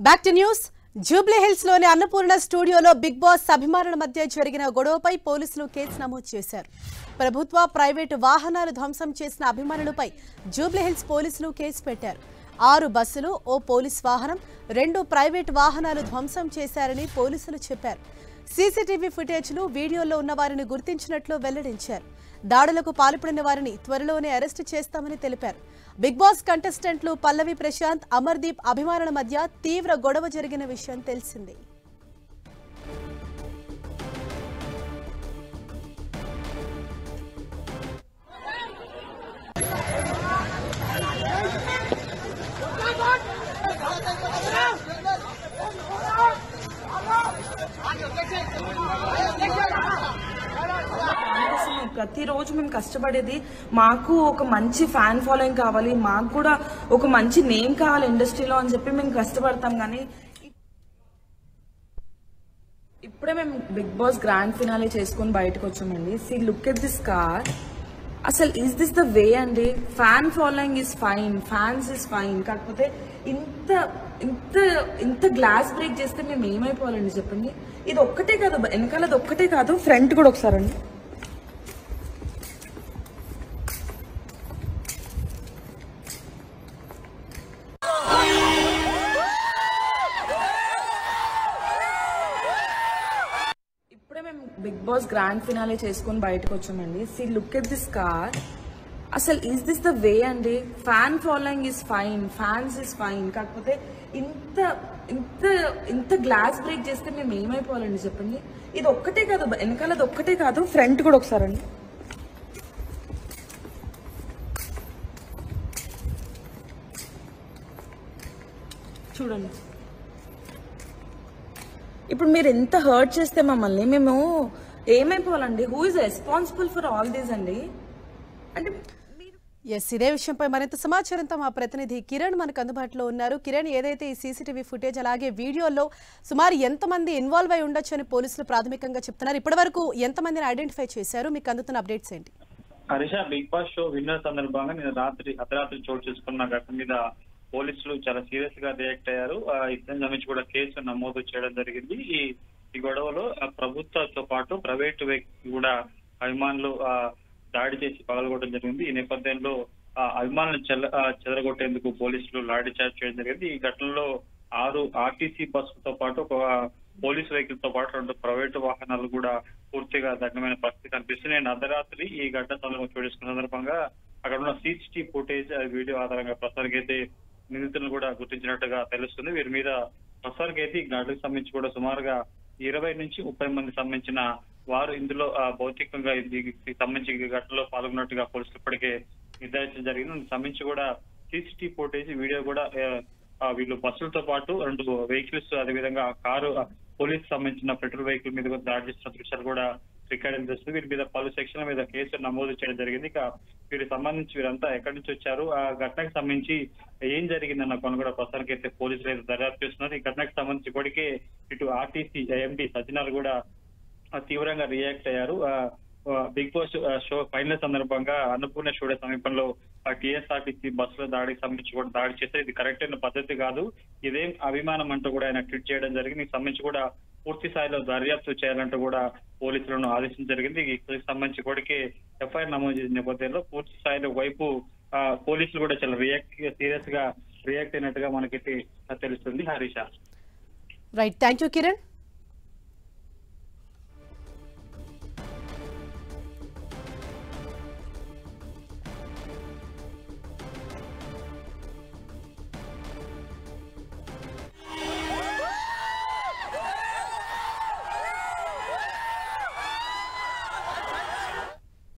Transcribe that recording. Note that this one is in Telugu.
Back to news. Jubilee hills లోని అన్నపూర్ణ స్టూడియోలో బిగ్ బాస్ అభిమానుల మధ్య జరిగిన గొడవపై పోలీసులు కేసు నమోదు చేశారు. ప్రభుత్వ ప్రైవేటు వాహనాలు ధ్వంసం చేసిన అభిమానులపై జూబ్లీ హిల్స్ పోలీసులు కేసు పెట్టారు. 6 బస్సులు, ఓ పోలీస్ వాహనం, 2 ప్రైవేటు వాహనాలు ధ్వంసం చేశారని పోలీసులు చెప్పారు. సీసీటీవీ ఫుటేజ్లు, వీడియోల్లో ఉన్న వారిని గుర్తించినట్లు వెల్లడించారు. దాడులకు పాల్పడిన వారిని త్వరలోనే అరెస్టు చేస్తామని తెలిపారు. బిగ్ బాస్ కంటెస్టెంట్లు పల్లవి ప్రశాంత్, అమర్దీప్ అభిమానుల మధ్య తీవ్ర గొడవ జరిగిన విషయం తెలిసిందే. ప్రతిరోజు మేము కష్టపడేది మాకు ఒక మంచి ఫ్యాన్ ఫాలోయింగ్ కావాలి, మాకు కూడా ఒక మంచి నేమ్ కావాలి ఇండస్ట్రీలో అని చెప్పి మేము కష్టపడతాం. కానీ ఇప్పుడే మేము బిగ్ బాస్ గ్రాండ్ ఫినాలే చేసుకుని బయటకు వచ్చామండి. See look at this car. అసలు ఈజ్ దిస్ ద వే అండి? Fan following is fine, fans is fine, కాకపోతే ఇంత ఇంత ఇంత గ్లాస్ బ్రేక్ చేస్తే మేము ఏమైపోవాలండి చెప్పండి. ఇది ఒక్కటే కాదు, వెనకాలది ఒక్కటే కాదు, ఫ్రంట్ కూడా ఒకసారండి బిగ్ బాస్ గ్రాండ్ ఫినాలే చేసుకుని బయటకు వచ్చామండి. See look at this car. అసలు ఈజ్ దిస్ ద వే అండి? Fan following is fine, fans is fine, కాకపోతే ఇంత ఇంత ఇంత గ్లాస్ బ్రేక్ చేస్తే మేము ఏమైపోవాలండి చెప్పండి. ఇది ఒక్కటే కాదు, వెనకాలది ఒక్కటే కాదు, ఫ్రంట్ కూడా ఒకసారండి చూడండి. ఇప్పుడు మీరు ఎంత హర్ట్ చేస్తే మమ్మల్ని మేము ఏమైపోవాలండి? Who is responsible for all these అండి? అంటే ఇదే విషయంపై మరింత సమాచారంతో మా ప్రతినిధి కిరణ్ మనకు అందుబాటులో ఉన్నారు. కిరణ్, ఏదైతే ఈ సీసీటీవీ ఫుటేజ్ అలాగే వీడియోలో సుమారు ఎంతమంది ఇన్వాల్వ్ అయి ఉండొచ్చు అని పోలీసులు ప్రాథమికంగా చెప్తున్నారు? ఇప్పటి వరకు ఎంతమందిని ఐడెంటిఫై చేశారు? మీకు అందుతున్న అప్డేట్స్ ఏంటి? Harisha, Bigg Boss show winner సందర్భంగా నేను అర్ధరాత్రి చోటు చేసుకున్న ఘటన మీద పోలీసులు చాలా సీరియస్ గా రియాక్ట్ అయ్యారు. ఇతని సంబంధించి కూడా కేసు నమోదు చేయడం జరిగింది. ఈ గొడవలో ప్రభుత్వంతో పాటు ప్రైవేటు వ్యక్తి కూడా అభిమానులు దాడి చేసి పగలగొట్టడం జరిగింది. ఈ నేపథ్యంలో అభిమానులను చెదరగొట్టేందుకు పోలీసులు లాఠీ చార్జ్ చేయడం జరిగింది. ఈ ఘటనలో 6 ఆర్టీసీ బస్సులతో పాటు ఒక పోలీసు వెహికల్ తో పాటు 2 ప్రైవేటు వాహనాలు కూడా పూర్తిగా దగ్ధమైన పరిస్థితి కనిపిస్తుంది. నేను అర్ధరాత్రి ఈ ఘటన చోటు చేసుకున్న సందర్భంగా అక్కడ ఉన్న సీసీటీవీ ఫుటేజ్, వీడియో ఆధారంగా ప్రస్తుతానికైతే నిందితులను కూడా గుర్తించినట్టుగా తెలుస్తుంది. వీరి మీద ప్రస్తుతానికైతే ఈ ఘటనకు సంబంధించి కూడా సుమారుగా 20 నుంచి 30 మంది సంబంధించిన వారు ఇందులో భౌతికంగా సంబంధించి ఘటనలో పాల్గొన్నట్టుగా పోలీసులు ఇప్పటికే నిర్ధారించడం జరిగింది. దీనికి సంబంధించి కూడా సీసీటీవీ ఫుటేజ్, వీడియో కూడా వీళ్ళు బస్సులతో పాటు 2 వెహికల్స్, అదేవిధంగా కారు, పోలీసు సంబంధించిన పెట్రోల్ వెహికల్ మీద కూడా దాడి చేసిన దృశ్యాలు కూడా రికార్డింగ్ చేస్తుంది. వీరి మీద పలు సెక్షన్ల మీద కేసు నమోదు చేయడం జరిగింది. ఇక వీరికి సంబంధించి వీరంతా ఎక్కడి నుంచి వచ్చారు, ఆ ఘటనకు సంబంధించి ఏం జరిగిందన్న కొన్ని కూడా ప్రస్తుతానికి అయితే పోలీసులు అయితే దర్యాప్తు చేస్తున్నారు. ఈ ఘటనకు సంబంధించి ఇప్పటికే ఇటు ఆర్టీసీ ఎండీ సజ్జనార్ కూడా తీవ్రంగా రియాక్ట్ అయ్యారు. బిగ్ బాస్ షో ఫైనల్ సందర్భంగా అన్నపూర్ణ స్టూడియో సమీపంలో టీఎస్ఆర్టీసీ బస్సుల దాడికి సంబంధించి కూడా దాడి చేస్తే ఇది కరెక్ట్ అయిన పద్ధతి కాదు, ఇదేం అభిమానం అంటూ కూడా ఆయన ట్వీట్ చేయడం జరిగింది. దీనికి సంబంధించి కూడా పూర్తి స్థాయిలో దర్యాప్తు చేయాలంటూ కూడా పోలీసులను ఆదేశించడం జరిగింది. దీనికి సంబంధించి ఇప్పటికే ఎఫ్ఐఆర్ నమోదు చేసిన నేపథ్యంలో పూర్తి స్థాయిలో వైపు పోలీసులు కూడా చాలా సీరియస్ గా రియాక్ట్ అయినట్టుగా మనకైతే తెలుస్తుంది. Harisha. Right, thank you Kiran.